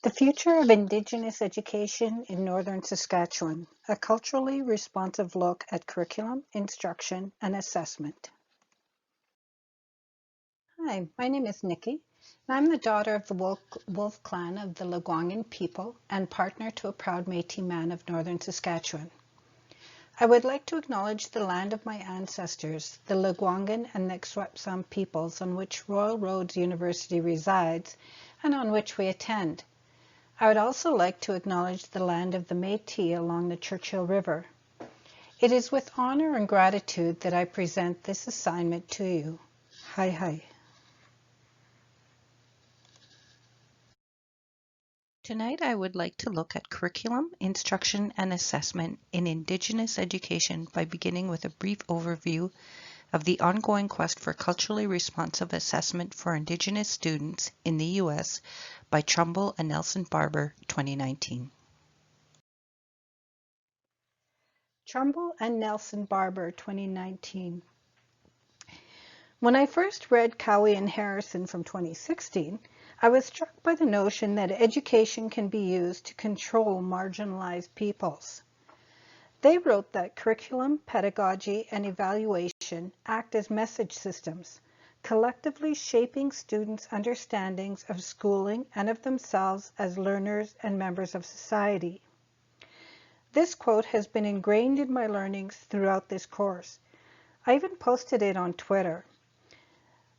The Future of Indigenous Education in Northern Saskatchewan, a culturally responsive look at curriculum, instruction, and assessment. Hi, my name is Nikki, and I'm the daughter of the Wolf Clan of the Lekwungen people and partner to a proud Métis man of Northern Saskatchewan. I would like to acknowledge the land of my ancestors, the Lekwungen and Nikswapsam peoples on which Royal Roads University resides and on which we attend. I would also like to acknowledge the land of the Métis along the Churchill River. It is with honor and gratitude that I present this assignment to you. Hi, hi. Tonight I would like to look at curriculum, instruction, and assessment in Indigenous education by beginning with a brief overview of the ongoing quest for culturally responsive assessment for Indigenous students in the U.S. by Trumbull and Nelson Barber, 2019. Trumbull and Nelson Barber, 2019. When I first read Cowie and Harrison from 2016, I was struck by the notion that education can be used to control marginalized peoples. They wrote that curriculum, pedagogy, and evaluation act as message systems, collectively shaping students' understandings of schooling and of themselves as learners and members of society. This quote has been ingrained in my learnings throughout this course. I even posted it on Twitter.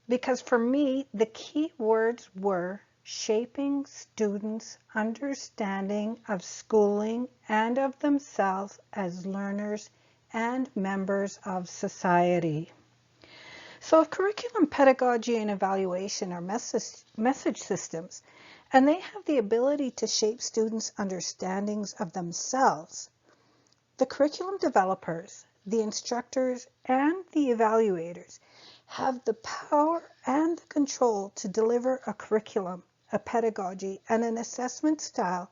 Because for me, the key words were shaping students' understanding of schooling and of themselves as learners and members of society. So if curriculum, pedagogy, and evaluation are message systems, and they have the ability to shape students' understandings of themselves, the curriculum developers, the instructors, and the evaluators have the power and the control to deliver a curriculum, a pedagogy, and an assessment style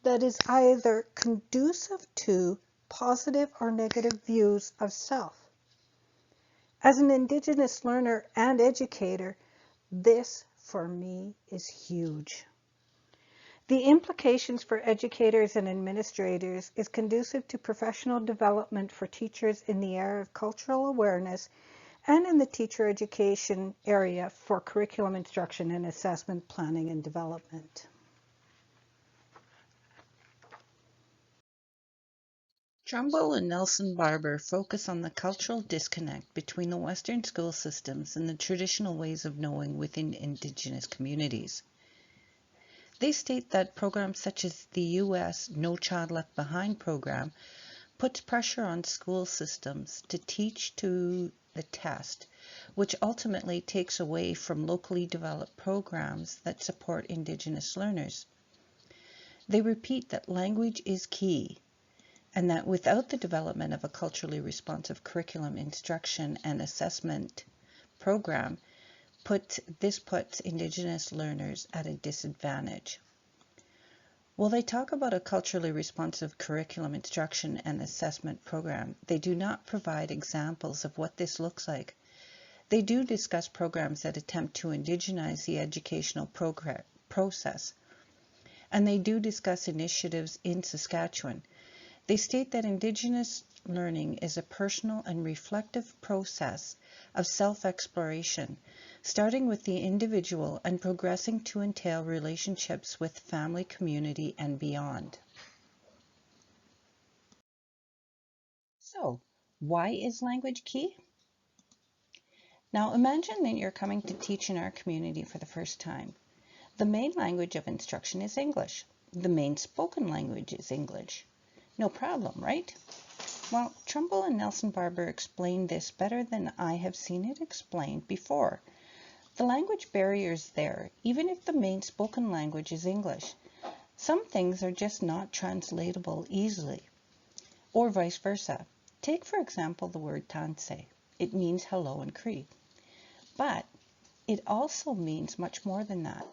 that is either conducive to positive or negative views of self. As an Indigenous learner and educator, this, for me, is huge. The implications for educators and administrators is conducive to professional development for teachers in the area of cultural awareness and in the teacher education area for curriculum instruction and assessment planning and development. Trumbull and Nelson Barber focus on the cultural disconnect between the Western school systems and the traditional ways of knowing within Indigenous communities. They state that programs such as the U.S. No Child Left Behind program puts pressure on school systems to teach to the test, which ultimately takes away from locally developed programs that support Indigenous learners. They repeat that language is key, and that without the development of a culturally responsive curriculum, instruction, and assessment program, this puts Indigenous learners at a disadvantage. While they talk about a culturally responsive curriculum, instruction, and assessment program, they do not provide examples of what this looks like. They do discuss programs that attempt to indigenize the educational process, and they do discuss initiatives in Saskatchewan. They state that Indigenous learning is a personal and reflective process of self-exploration, starting with the individual and progressing to entail relationships with family, community, and beyond. So, why is language key? Now imagine that you're coming to teach in our community for the first time. The main language of instruction is English. The main spoken language is English. No problem, right? Well, Trumbull and Nelson Barber explained this better than I have seen it explained before. The language barrier is there, even if the main spoken language is English. Some things are just not translatable easily, or vice versa. Take, for example, the word tanse. It means hello in Cree. But it also means much more than that.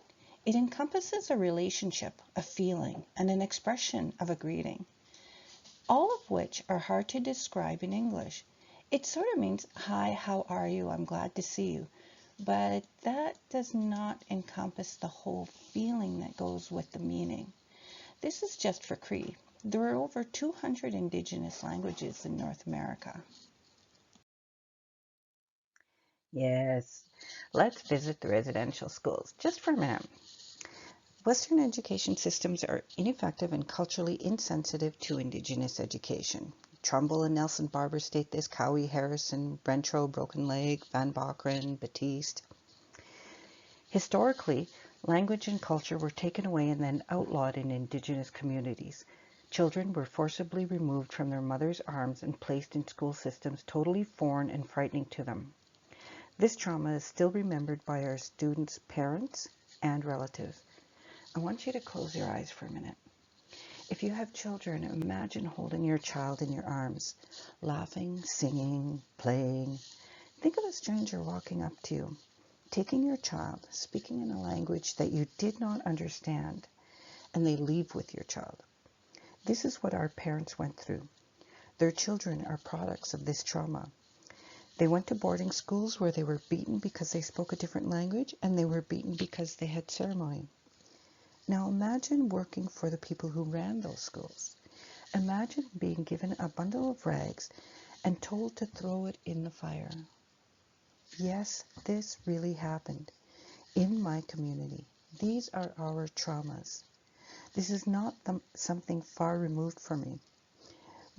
It encompasses a relationship, a feeling, and an expression of a greeting, all of which are hard to describe in English. It sort of means, hi, how are you? I'm glad to see you. but that does not encompass the whole feeling that goes with the meaning. This is just for Cree. There are over 200 Indigenous languages in North America. Yes, let's visit the residential schools just for a minute. Western education systems are ineffective and culturally insensitive to Indigenous education. Trumbull and Nelson Barber state this, Cowie, Harrison, Brentro, Broken Leg, Van Bokeren, Batiste. Historically, language and culture were taken away and then outlawed in Indigenous communities. Children were forcibly removed from their mother's arms and placed in school systems totally foreign and frightening to them. This trauma is still remembered by our students' parents and relatives. I want you to close your eyes for a minute. If you have children, imagine holding your child in your arms, laughing, singing, playing. Think of a stranger walking up to you, taking your child, speaking in a language that you did not understand, and they leave with your child. This is what our parents went through. Their children are products of this trauma. They went to boarding schools where they were beaten because they spoke a different language, and they were beaten because they had ceremony. Now imagine working for the people who ran those schools. Imagine being given a bundle of rags and told to throw it in the fire. Yes, this really happened in my community. These are our traumas. This is not something far removed from me.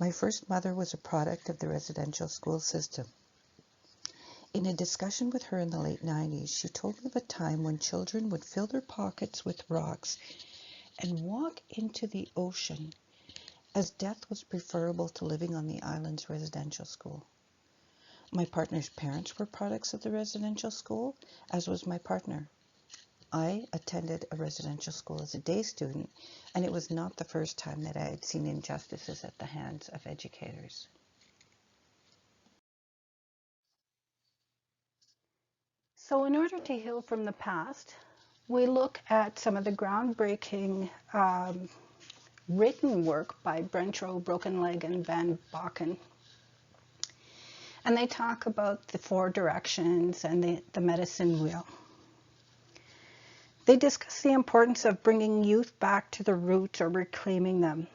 My first mother was a product of the residential school system. In a discussion with her in the late 90s, she told me of a time when children would fill their pockets with rocks and walk into the ocean, as death was preferable to living on the island's residential school. My partner's parents were products of the residential school, as was my partner. I attended a residential school as a day student, and it was not the first time that I had seen injustices at the hands of educators. So in order to heal from the past, we look at some of the groundbreaking written work by Brentro, Broken Leg, and Van Bokeren. And they talk about the four directions and the medicine wheel. They discuss the importance of bringing youth back to the roots or reclaiming them.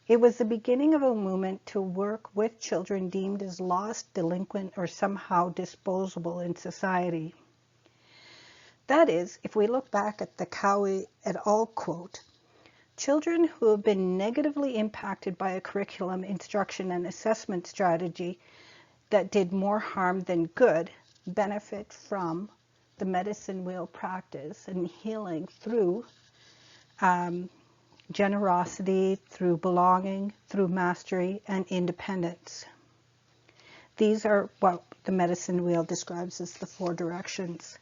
It was the beginning of a movement to work with children deemed as lost, delinquent, or somehow disposable in society. That is, if we look back at the Cowie et al. Quote, children who have been negatively impacted by a curriculum, instruction, and assessment strategy that did more harm than good benefit from the medicine wheel practice and healing through generosity, through belonging, through mastery, and independence. These are what the medicine wheel describes as the four directions.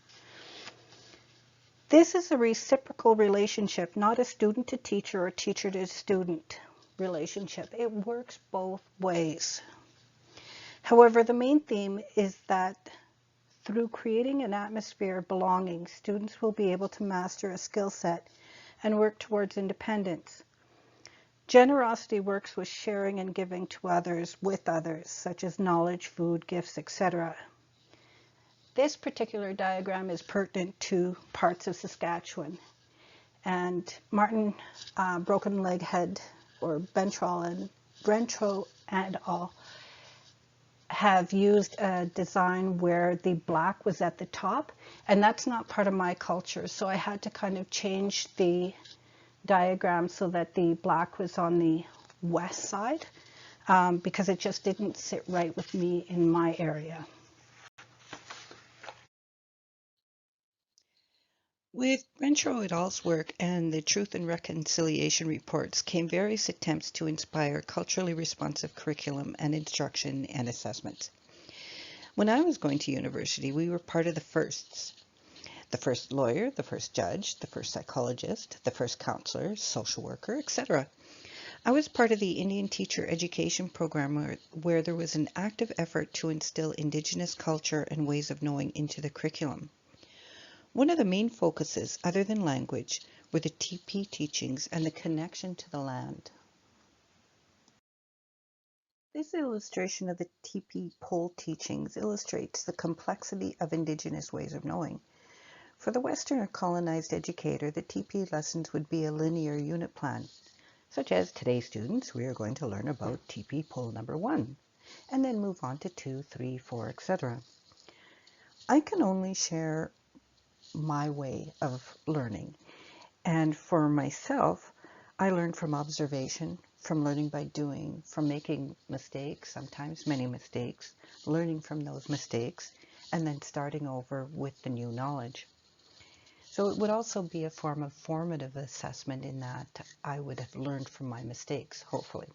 This is a reciprocal relationship, not a student to teacher or teacher to student relationship. It works both ways. However, the main theme is that through creating an atmosphere of belonging, students will be able to master a skill set and work towards independence. Generosity works with sharing and giving to others with others, such as knowledge, food, gifts, etc. This particular diagram is pertinent to parts of Saskatchewan. And Martin Broken Leg Head, or Brentro and all, have used a design where the black was at the top, and that's not part of my culture, so I had to kind of change the diagram so that the black was on the west side, because it just didn't sit right with me in my area. With Renshaw et al.'s work and the Truth and Reconciliation reports came various attempts to inspire culturally responsive curriculum and instruction and assessments. When I was going to university, we were part of the firsts. The first lawyer, the first judge, the first psychologist, the first counselor, social worker, etc. I was part of the Indian teacher education program where there was an active effort to instill Indigenous culture and ways of knowing into the curriculum. One of the main focuses, other than language, were the TP teachings and the connection to the land. This illustration of the TP pole teachings illustrates the complexity of Indigenous ways of knowing. For the Western or colonized educator, the TP lessons would be a linear unit plan, such as today's students, we are going to learn about TP pole number 1, and then move on to 2, 3, 4, etc. I can only share my way of learning. And for myself, I learned from observation, from learning by doing, from making mistakes, sometimes many mistakes, learning from those mistakes, and then starting over with the new knowledge. So it would also be a form of formative assessment in that I would have learned from my mistakes, hopefully.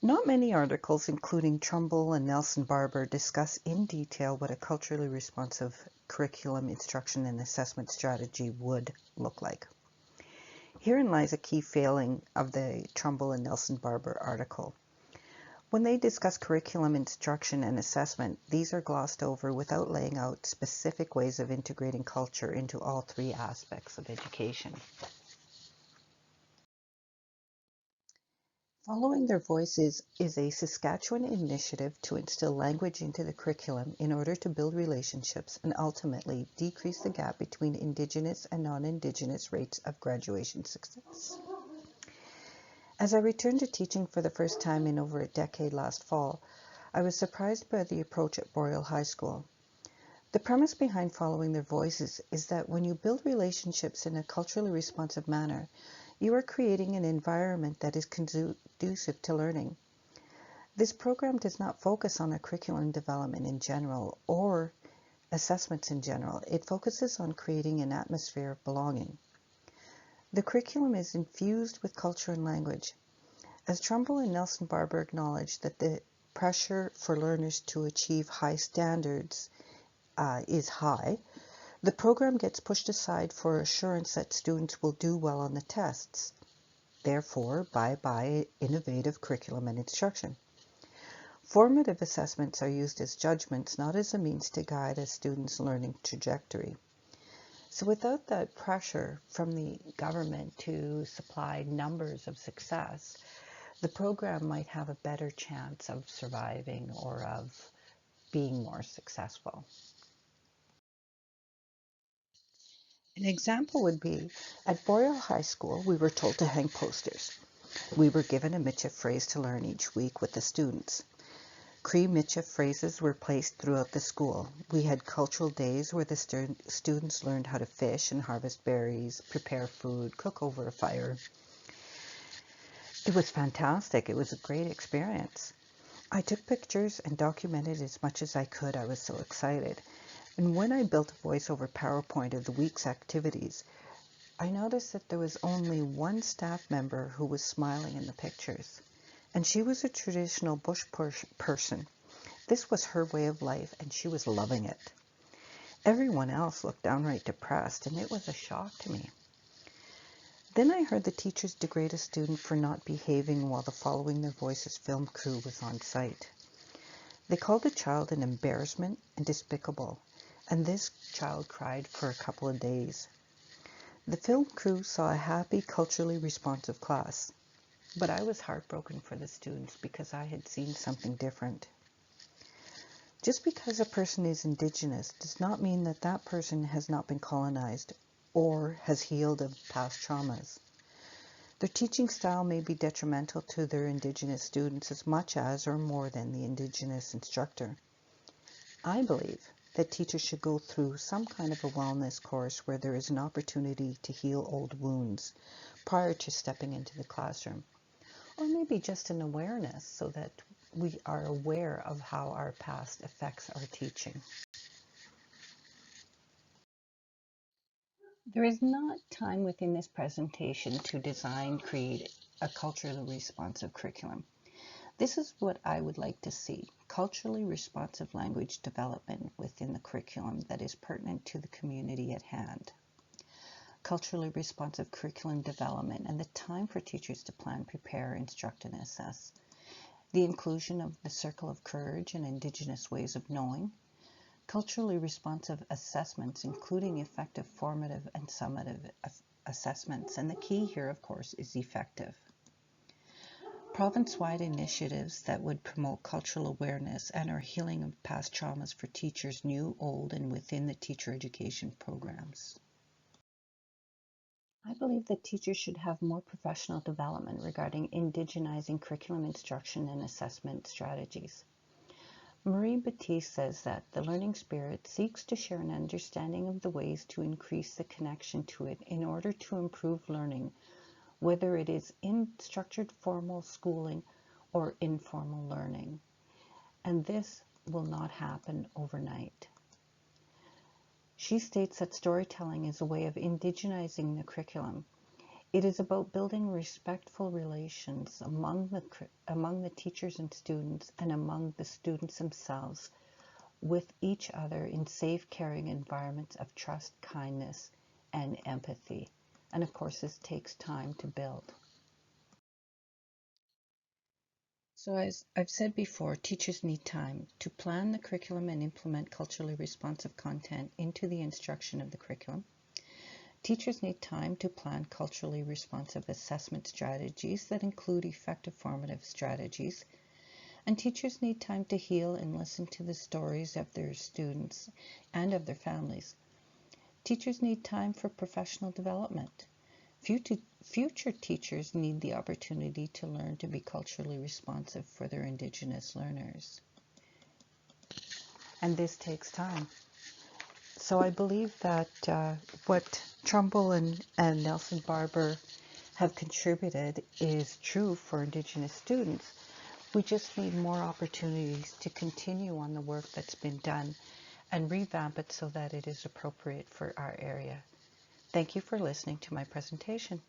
Not many articles, including Trumbull and Nelson Barber, discuss in detail what a culturally responsive curriculum, instruction, and assessment strategy would look like. Herein lies a key failing of the Trumbull and Nelson Barber article. When they discuss curriculum, instruction, and assessment, these are glossed over without laying out specific ways of integrating culture into all three aspects of education. Following Their Voices is a Saskatchewan initiative to instill language into the curriculum in order to build relationships and ultimately decrease the gap between Indigenous and non-Indigenous rates of graduation success. As I returned to teaching for the first time in over a decade last fall, I was surprised by the approach at Boreal High School. The premise behind Following Their Voices is that when you build relationships in a culturally responsive manner, you are creating an environment that is conducive to learning. This program does not focus on a curriculum development in general or assessments in general. It focuses on creating an atmosphere of belonging. The curriculum is infused with culture and language. As Trumbull and Nelson Barber acknowledged that the pressure for learners to achieve high standards is high, the program gets pushed aside for assurance that students will do well on the tests. Therefore, bye-bye innovative curriculum and instruction. Formative assessments are used as judgments, not as a means to guide a student's learning trajectory. So without that pressure from the government to supply numbers of success, the program might have a better chance of surviving or of being more successful. An example would be, at Boreal High School, we were told to hang posters. We were given a Michif phrase to learn each week with the students. Cree Michif phrases were placed throughout the school. We had cultural days where the students learned how to fish and harvest berries, prepare food, cook over a fire. It was fantastic. It was a great experience. I took pictures and documented as much as I could. I was so excited. And when I built a voiceover PowerPoint of the week's activities, I noticed that there was only one staff member who was smiling in the pictures. And she was a traditional bush person. This was her way of life, and she was loving it. Everyone else looked downright depressed, and it was a shock to me. Then I heard the teachers degrade a student for not behaving while the Following Their Voices film crew was on site. They called the child an embarrassment and despicable, and this child cried for a couple of days. The film crew saw a happy, culturally responsive class, but I was heartbroken for the students because I had seen something different. Just because a person is Indigenous does not mean that that person has not been colonized or has healed of past traumas. Their teaching style may be detrimental to their Indigenous students as much as or more than the Indigenous instructor. I believe that teachers should go through some kind of a wellness course where there is an opportunity to heal old wounds prior to stepping into the classroom. Or maybe just an awareness so that we are aware of how our past affects our teaching. There is not time within this presentation to create a culturally responsive curriculum. This is what I would like to see: culturally responsive language development within the curriculum that is pertinent to the community at hand. Culturally responsive curriculum development and the time for teachers to plan, prepare, instruct, and assess. The inclusion of the Circle of Courage and Indigenous ways of knowing. Culturally responsive assessments, including effective, formative, and summative assessments. And the key here, of course, is effective. province-wide initiatives that would promote cultural awareness and or healing of past traumas for teachers, new, old, and within the teacher education programs. I believe that teachers should have more professional development regarding indigenizing curriculum instruction and assessment strategies. Marie Batiste says that the learning spirit seeks to share an understanding of the ways to increase the connection to it in order to improve learning, whether it is in structured formal schooling or informal learning. And this will not happen overnight. She states that storytelling is a way of indigenizing the curriculum. It is about building respectful relations among the teachers and students and among the students themselves with each other in safe, caring environments of trust, kindness, and empathy. And of course, this takes time to build. So as I've said before, teachers need time to plan the curriculum and implement culturally responsive content into the instruction of the curriculum. Teachers need time to plan culturally responsive assessment strategies that include effective formative strategies. And teachers need time to heal and listen to the stories of their students and of their families. Teachers need time for professional development. Future teachers need the opportunity to learn to be culturally responsive for their Indigenous learners. And this takes time. So I believe that what Trumbull and Nelson Barber have contributed is true for Indigenous students. We just need more opportunities to continue on the work that's been done and revamp it so that it is appropriate for our area. Thank you for listening to my presentation.